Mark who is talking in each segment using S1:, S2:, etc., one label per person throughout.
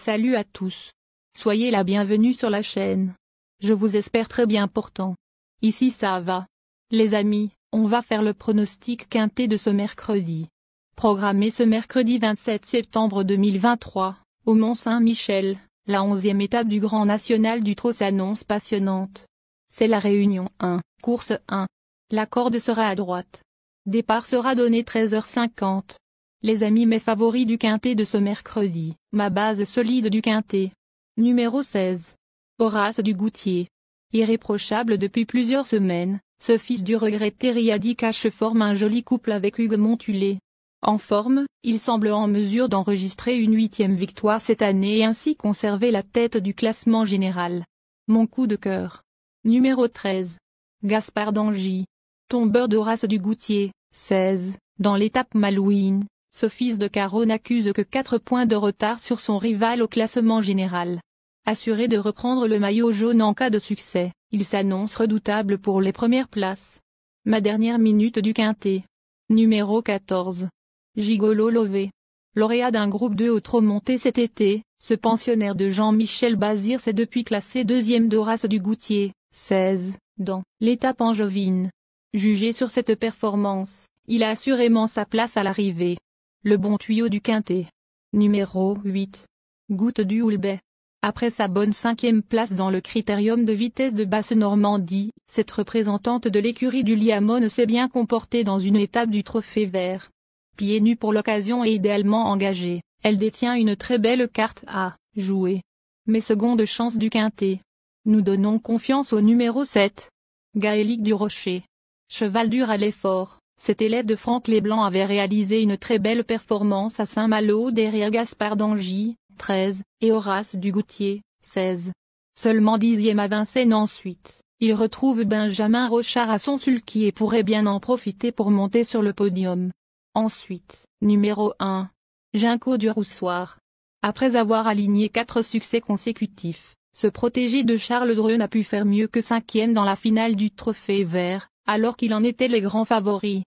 S1: Salut à tous. Soyez la bienvenue sur la chaîne. Je vous espère très bien portant. Ici ça va. Les amis, on va faire le pronostic quintet de ce mercredi. Programmé ce mercredi 27 septembre 2023, au Mont-Saint-Michel, la 11e étape du Grand National du Trot s'annonce passionnante. C'est la Réunion 1, course 1. La corde sera à droite. Départ sera donné 13h50. Les amis, mes favoris du quintet de ce mercredi, ma base solide du quintet. Numéro 16. Horace du Goutier. Irréprochable depuis plusieurs semaines, ce fils du regretté Riadi-Cache forme un joli couple avec Hugues Montulé. En forme, il semble en mesure d'enregistrer une 8e victoire cette année et ainsi conserver la tête du classement général. Mon coup de cœur. Numéro 13. Gaspard d'Angy. Tombeur d'Horace du Goutier, 16, dans l'étape Malouine. Ce fils de Carreau n'accuse que 4 points de retard sur son rival au classement général. Assuré de reprendre le maillot jaune en cas de succès, il s'annonce redoutable pour les premières places. Ma dernière minute du quintet. Numéro 14. Gigolo Lové. Lauréat d'un groupe 2 au trot monté cet été, ce pensionnaire de Jean-Michel Bazir s'est depuis classé 2e d'Horace du Goutier, 16, dans l'étape angevine. Jugé sur cette performance, il a assurément sa place à l'arrivée. Le bon tuyau du quintet. Numéro 8. Goutte du Houlbet. Après sa bonne 5e place dans le critérium de vitesse de Basse-Normandie, cette représentante de l'écurie du Liamone s'est bien comportée dans une étape du Trophée Vert. Pieds nus pour l'occasion et idéalement engagée, elle détient une très belle carte à jouer. Mais seconde chance du quintet. Nous donnons confiance au numéro 7. Gaélique du Rocher. Cheval dur à l'effort. Cet élève de Franck Leblanc avait réalisé une très belle performance à Saint-Malo derrière Gaspard d'Angy, 13, et Horace du Goutier, 16. Seulement 10e à Vincennes ensuite, il retrouve Benjamin Rochard à son sulky et pourrait bien en profiter pour monter sur le podium. Ensuite, numéro 1. Ginkgo du Roussoir. Après avoir aligné 4 succès consécutifs, ce protégé de Charles Dreux n'a pu faire mieux que 5e dans la finale du Trophée Vert, alors qu'il en était les grands favoris.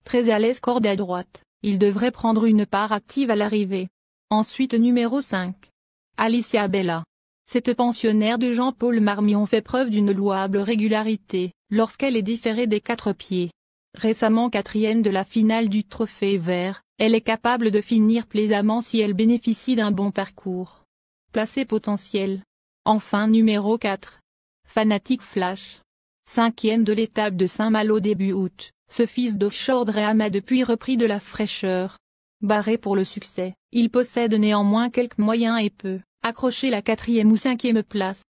S1: Très à l'aise corde à droite, il devrait prendre une part active à l'arrivée. Ensuite numéro 5. Alicia Bella. Cette pensionnaire de Jean-Paul Marmion fait preuve d'une louable régularité, lorsqu'elle est différée des 4 pieds. Récemment 4e de la finale du Trophée Vert, elle est capable de finir plaisamment si elle bénéficie d'un bon parcours. Placé potentiel. Enfin numéro 4. Fanatic Flash. 5e de l'étape de Saint-Malo début août, ce fils d'Offshore Dreham a depuis repris de la fraîcheur. Barré pour le succès, il possède néanmoins quelques moyens et peut accrocher la 4e ou 5e place.